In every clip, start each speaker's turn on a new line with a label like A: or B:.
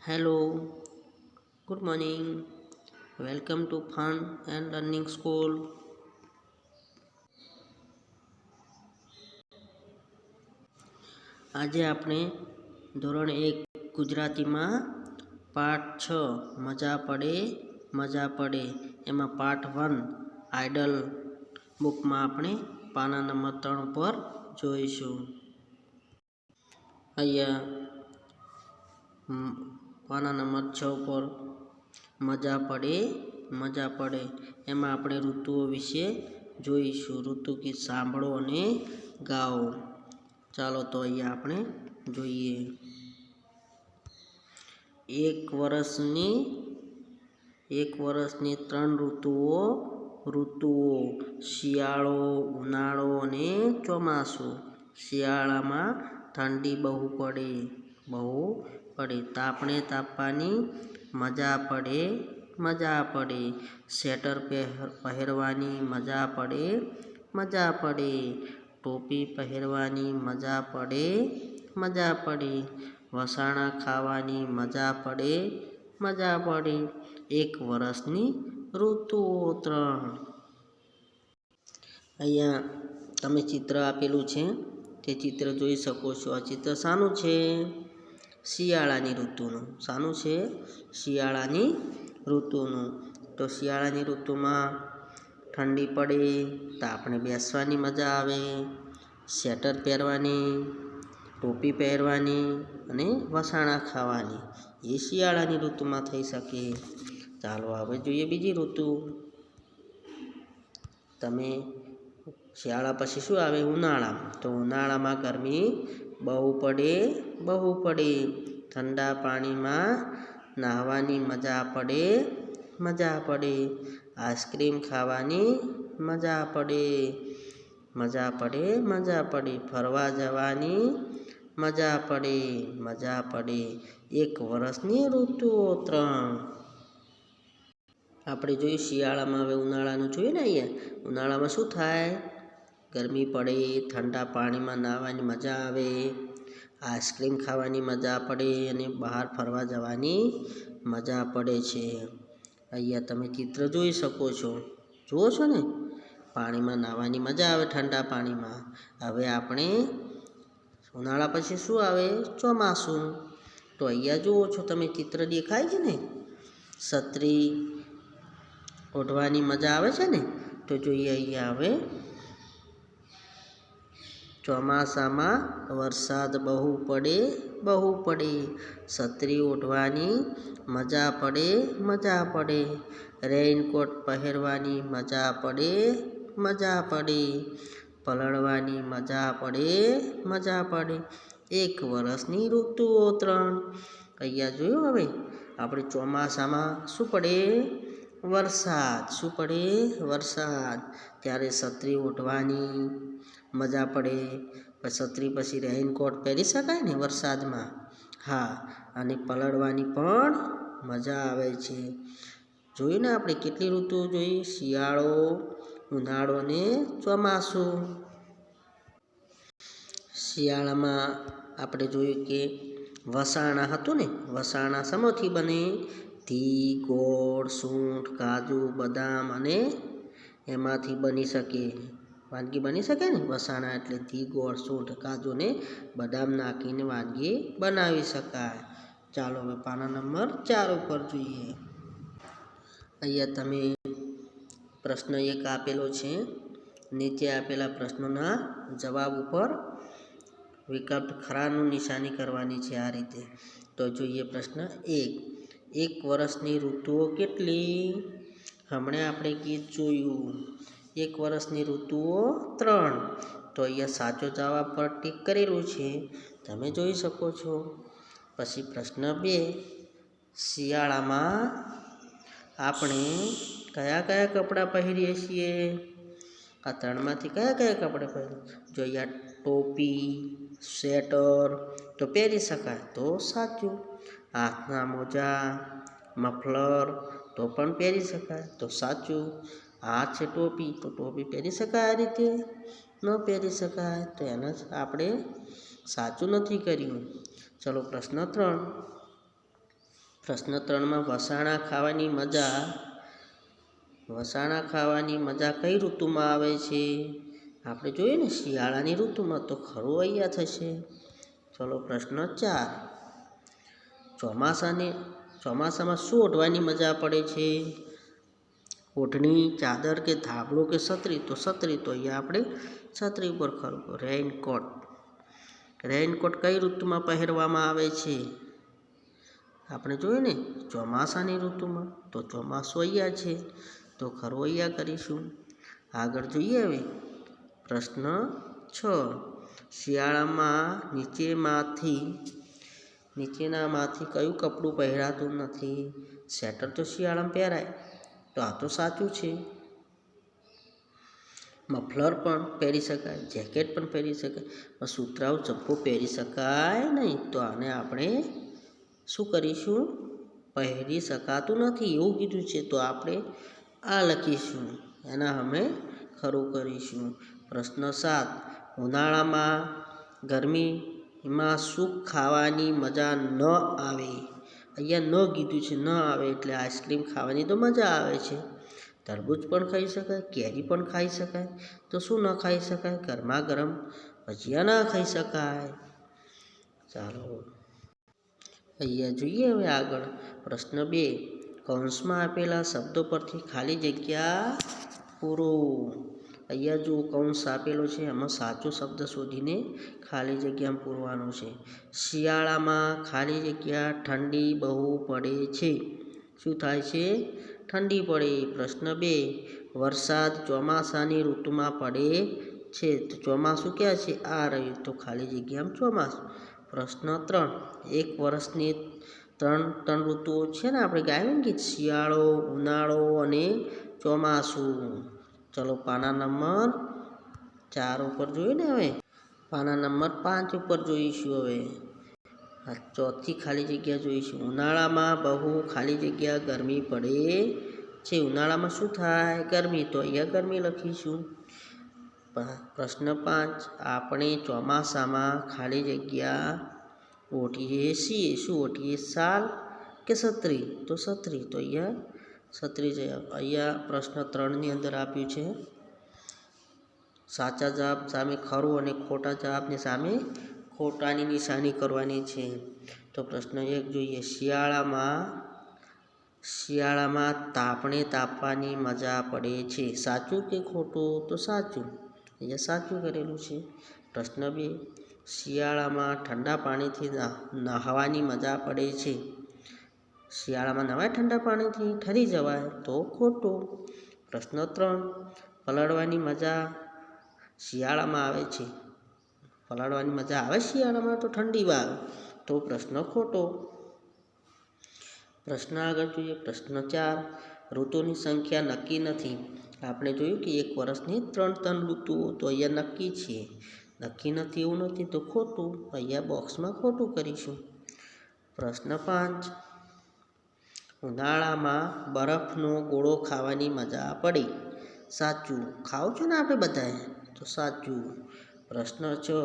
A: Hello, good morning. Welcome to Fun and Learning School. આજે આપણે ધોરણ 1 ગુજરાતીમાં પાઠ 6 મજા પડે એમાં પાર્ટ 1 આઇડલ બુકમાં આપણે પાના નંબર 3 પર જોઈશું. અહીંયા પાના નંબર 6 પર મજા પડે એમાં આપણે ઋતુઓ વિશે જોઈશું. ઋતુ ગીત સાંભળો અને ગાઓ. ચાલો તો અહીંયા આપણે જોઈએ. એક વર્ષની 3 ઋતુઓ શિયાળો, ઉનાળો અને ચોમાસું. શિયાળામાં ઠંડી બહુ પડે. તાપવાની મજા પડે. સ્વેટર પહેરવાની મજા પડે. ટોપી પહેરવાની મજા પડે. વસાણા ખાવાની મજા પડે. એક વર્ષની ઋતુઓ 3. અહીંયા તમે ચિત્ર આપેલું છે તે ચિત્ર જોઈ શકો છો. આ ચિત્ર શાનું છે? શિયાળાની ઋતુનું. શાનું છે? શિયાળાની ઋતુનું. તો શિયાળાની ઋતુમાં ઠંડી પડે તો આપણે બેસવાની મજા આવે. સ્વેટર પહેરવાની, ટોપી પહેરવાની અને વસાણા ખાવાની એ શિયાળાની ઋતુમાં થઈ શકે. ચાલો હવે જોઈએ બીજી ઋતુ. તમે શિયાળા પછી શું આવે? ઉનાળા. તો ઉનાળામાં ગરમી બહુ પડે. ઠંડા પાણીમાં નાહવાની મજા પડે. આઈસ્ક્રીમ ખાવાની મજા પડે. ફરવા જવાની મજા પડે. એક વર્ષની ઋતુઓ 3. આપણે જોયું શિયાળામાં. હવે ઉનાળાનું જોઈએ ને. અહીંયા ઉનાળામાં શું થાય? ગરમી પડે, ઠંડા પાણીમાં નાહવાની મજા આવે, આઈસ્ક્રીમ ખાવાની મજા પડે અને બહાર ફરવા જવાની મજા પડે છે. અહીંયા તમે ચિત્ર જોઈ શકો છો. જુઓ છો ને? પાણીમાં નાહવાની મજા આવે, ઠંડા પાણીમાં. હવે આપણે ઉનાળા પછી શું આવે? ચોમાસું. તો અહીંયા જુઓ છો તમે, ચિત્ર દેખાય છે ને? છત્રી ઓઢવાની મજા આવે છે ને? તો જોઈએ અહીંયા હવે ચોમાસામાં વરસાદ બહુ પડે. છત્રી ઓઢવાની મજા પડે. રેઇનકોટ પહેરવાની મજા પડે. પલળવાની મજા પડે. એક વર્ષની ઋતુઓ 3. અહીંયા જોયું. હવે આપણે ચોમાસામાં શું પડે? વરસાદ. ત્યારે છત્રી ઓઢવાની મજા પડે. છત્રી પછી રેઇનકોટ પહેરી શકાય ને વરસાદમાં. હા, અને પલળવાની પણ મજા આવે છે. જોયું ને આપણે કેટલી ઋતુઓ જોઈ? શિયાળો, ઉનાળો ને ચોમાસું. શિયાળામાં આપણે જોયું કે વસાણા હતું ને. વસાણા શેમાંથી બને? ઘી, ગોળ, સૂંઠ, કાજુ, બદામ અને એમાંથી બની શકે. વાનગી બની શકે ને. વસાણા એટલે ઘી, ગોળ, સૂંઠ, કાજુ ને બદામ નાખીને વાનગી બનાવી શકાય. ચાલો હવે પાના નંબર 4 ઉપર જોઈએ. અહીંયા તમે પ્રશ્ન 1 આપેલો છે. નીચે આપેલા પ્રશ્નોના જવાબ ઉપર વિકલ્પ ખરાનું નિશાની કરવાની છે આ રીતે. તો જોઈએ પ્રશ્ન 1. એક વર્ષની ઋતુઓ કેટલી? હમણાં આપણે ગીત જોયું. એક વર્ષની ઋતુઓ 3. તો અહીંયા સાચો જવાબ પર ટીક કરેલું છે, તમે જોઈ શકો છો. પછી પ્રશ્ન 2. શિયાળામાં આપણે કયા કપડાં પહેરીએ છીએ? આ 3માંથી કયા કપડાં પહેરીએ? જો અહીંયા ટોપી, સ્વેટર તો પહેરી શકાય, તો સાચું. હાથના મોજા, મફલર તો પણ પહેરી શકાય, તો સાચું. આ છે ટોપી, તો ટોપી પહેરી શકાય આ રીતે? ન પહેરી શકાય, તો એને આપણે સાચું નથી કર્યું. ચલો પ્રશ્ન 3. પ્રશ્ન 3માં વસાણા ખાવાની મજા કઈ ઋતુમાં આવે છે? આપણે જોઈએ ને શિયાળાની ઋતુમાં, તો ખરું અહીંયા થશે. ચલો પ્રશ્ન 4, ચોમાસામાં શું ઓઢવાની મજા પડે છે? ઓઢણી, ચાદર કે ધાબળો કે છત્રી? તો છત્રી. તો અહીંયા આપણે છત્રી ઉપર ખરું. રેઇનકોટ કઈ ઋતુમાં પહેરવામાં આવે છે? આપણે જોયું ને ચોમાસાની ઋતુમાં, તો ચોમાસું અહીંયા છે, તો ખરું અહીંયા કરીશું. આગળ જોઈએ હવે પ્રશ્ન 6, શિયાળામાં નીચેનામાંથી કયું કપડું પહેરાતું નથી? સ્વેટર તો શિયાળામાં પહેરાય, તો આ તો સાચું છે. મફલર પણ પહેરી શકાય, જેકેટ પણ પહેરી શકાય, પણ સુતરાઉ ચપ્પો પહેરી શકાય નહીં. તો આને આપણે શું કરીશું? પહેરી શકાતું નથી એવું કીધું છે, તો આપણે આ લખીશું, એના અમે ખરું કરીશું. પ્રશ્ન 7, ઉનાળામાં ગરમીમાં શું ખાવાની મજા ન આવે? અહીંયા ન કીધું છે, ન આવે એટલે આઈસ્ક્રીમ ખાવાની તો મજા આવે છે. તરબૂચ પણ ખાઈ શકાય, કેરી પણ ખાઈ શકાય, તો શું ન ખાઈ શકાય? ગરમા ગરમ ભજીયા ના ખાઈ શકાય. ચાલો અહીંયા જોઈએ હવે આગળ પ્રશ્ન 2, કૌંસમાં આપેલા શબ્દો પરથી ખાલી જગ્યા પૂરો. અહીંયા જો કૌંસ આપેલો છે, એમાં સાચો શબ્દ શોધીને ખાલી જગ્યા પૂરવાનો છે. શિયાળામાં ખાલી જગ્યા ઠંડી બહુ પડે છે. શું થાય છે? ઠંડી પડે. પ્રશ્ન 2, વરસાદ ચોમાસાની ઋતુમાં પડે છે. તો ચોમાસું ક્યાં છે? આ રહ્યું, તો ખાલી જગ્યામાં ચોમાસું. પ્રશ્ન 3, એક વર્ષની ત્રણ ઋતુઓ છે ને, આપણે ગાયું કે શિયાળો, ઉનાળો અને ચોમાસું. ચલો પાના નંબર 4 ઉપર જોઈએ ને. હવે પાના નંબર 5 ઉપર જોઈશું. હવે આ ચોથી ખાલી જગ્યા જોઈશું. ઉનાળામાં બહુ ખાલી જગ્યા ગરમી પડે છે. ઉનાળામાં શું થાય? ગરમી. તો અહીંયા ગરમી લખીશું. પ્રશ્ન 5, આપણે ચોમાસામાં ખાલી જગ્યા ઓઢીએ છીએ. શું ઓઢીએ? શાલ કે છત્રી? તો છત્રી. તો અહીંયા છત્રી છે. અહીંયા પ્રશ્ન 3ની અંદર આપ્યું છે, સાચા જવાબ સામે ખરું અને ખોટા જવાબની સામે ખોટાની નિશાની કરવાની છે. તો પ્રશ્ન 1 જોઈએ. શિયાળામાં તાપવાની મજા પડે છે. સાચું કે ખોટું? તો સાચું. અહીંયા સાચું કરેલું છે. પ્રશ્ન 2, શિયાળામાં ઠંડા પાણીથી નહાવાની મજા પડે છે. શિયાળામાં નવાય ઠંડા પાણીથી? ઠરી જવાય, તો ખોટું. પ્રશ્ન 3, પલળવાની મજા શિયાળામાં આવે છે. પલાળવાની મજા આવે શિયાળામાં? તો ઠંડીમાં આવે, તો પ્રશ્ન ખોટો. પ્રશ્ન આગળ જોઈએ. પ્રશ્ન 4, ઋતુની સંખ્યા નક્કી નથી. આપણે જોયું કે એક વર્ષની 3 ઋતુઓ, તો અહીંયા નક્કી છે. નક્કી નથી એવું નથી, તો ખોટું. અહીંયા બોક્સમાં ખોટું કરીશું. પ્રશ્ન 5, ઉનાળામાં બરફનો ગોળો ખાવાની મજા પડે. સાચું. ખાવ છો ને આપણે બધાએ, તો સાચું. પ્રશ્ન 6,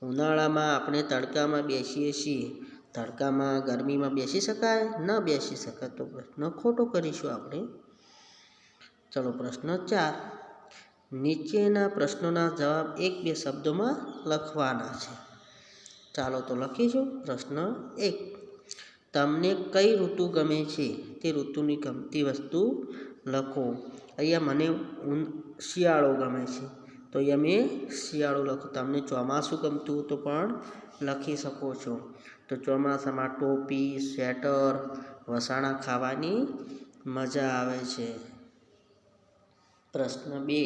A: ઉનાળામાં આપણે તડકામાં બેસીએ છીએ. તડકામાં ગરમીમાં બેસી શકાય? ન બેસી શકાય, તો પ્રશ્ન ખોટો કરીશું આપણે. ચલો પ્રશ્ન 4, નીચેના પ્રશ્નોના જવાબ 1-2 શબ્દોમાં લખવાના છે. ચાલો તો લખીશું. પ્રશ્ન 1, તમને કઈ ઋતુ ગમે છે? તે ઋતુની ગમતી વસ્તુ લખો. અહીંયા મને શિયાળો ગમે છે, તો અહીંયા મેં શિયાળો લખો. તમને ચોમાસું ગમતું તો પણ લખી શકો છો. તો ચોમાસામાં ટોપી, સ્વેટર, વસાણા ખાવાની મજા આવે છે. પ્રશ્ન 2,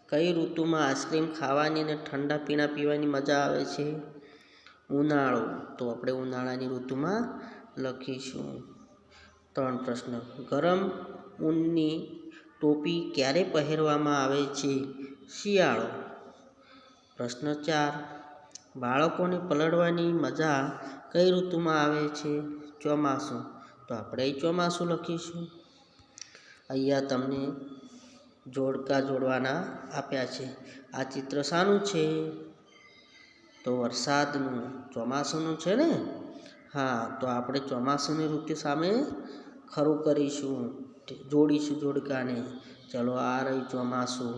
A: કઈ ઋતુમાં આઈસ્ક્રીમ ખાવાની અને ઠંડા પીણા પીવાની મજા આવે છે? ઉનાળો. તો આપણે ઉનાળાની ઋતુમાં લખીશું. 3 પ્રશ્ન, ગરમ ઊનની ટોપી ક્યારે પહેરવામાં આવે છે? શિયાળો. પ્રશ્ન 4, બાળકોને પલળવાની મજા કઈ ઋતુમાં આવે છે? ચોમાસું. તો આપણે ચોમાસું લખીશું. અહીંયા તમને જોડકા જોડવાના આપ્યા છે. આ ચિત્ર શાનું છે? તો વરસાદનું, ચોમાસાનું છે ને? હા, તો આપણે ચોમાસાની ઋતુ સામે ખરું કરીશું, જોડીશું જોડકાને. ચલો આ રહ્યું ચોમાસું.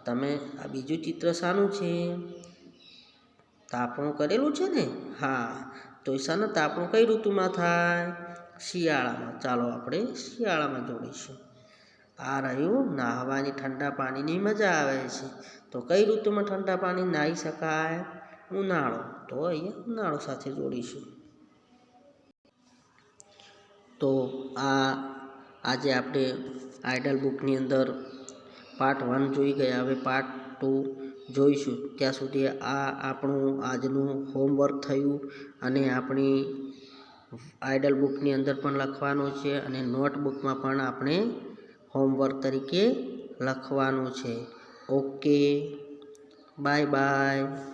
A: તમે આ બીજું ચિત્ર શાનું છે? તાપણું કરેલું છે ને? હા, તો શાને તાપણું કઈ ઋતુમાં થાય? શિયાળામાં. ચાલો આપણે શિયાળામાં જોડીશું. આ રહ્યું નાહવાની ઠંડા પાણીની મજા આવે છે. તો કઈ ઋતુમાં ઠંડા પાણી નાહી શકાય? ઉનાળો. તો અહીંયા ઉનાળો સાથે જોડીશું. તો આજે આપણે આઇડલ બુકની અંદર પાર્ટ 1 જોઈ ગયા. હવે પાર્ટ 2 જોઈશું. ત્યાં સુધી આ આપણું આજનું હોમવર્ક થયું અને આપણી આઇડલ બુકની અંદર પણ લખવાનું છે અને નોટબુકમાં પણ આપણે હોમવર્ક તરીકે લખવાનું છે. Okay, bye bye.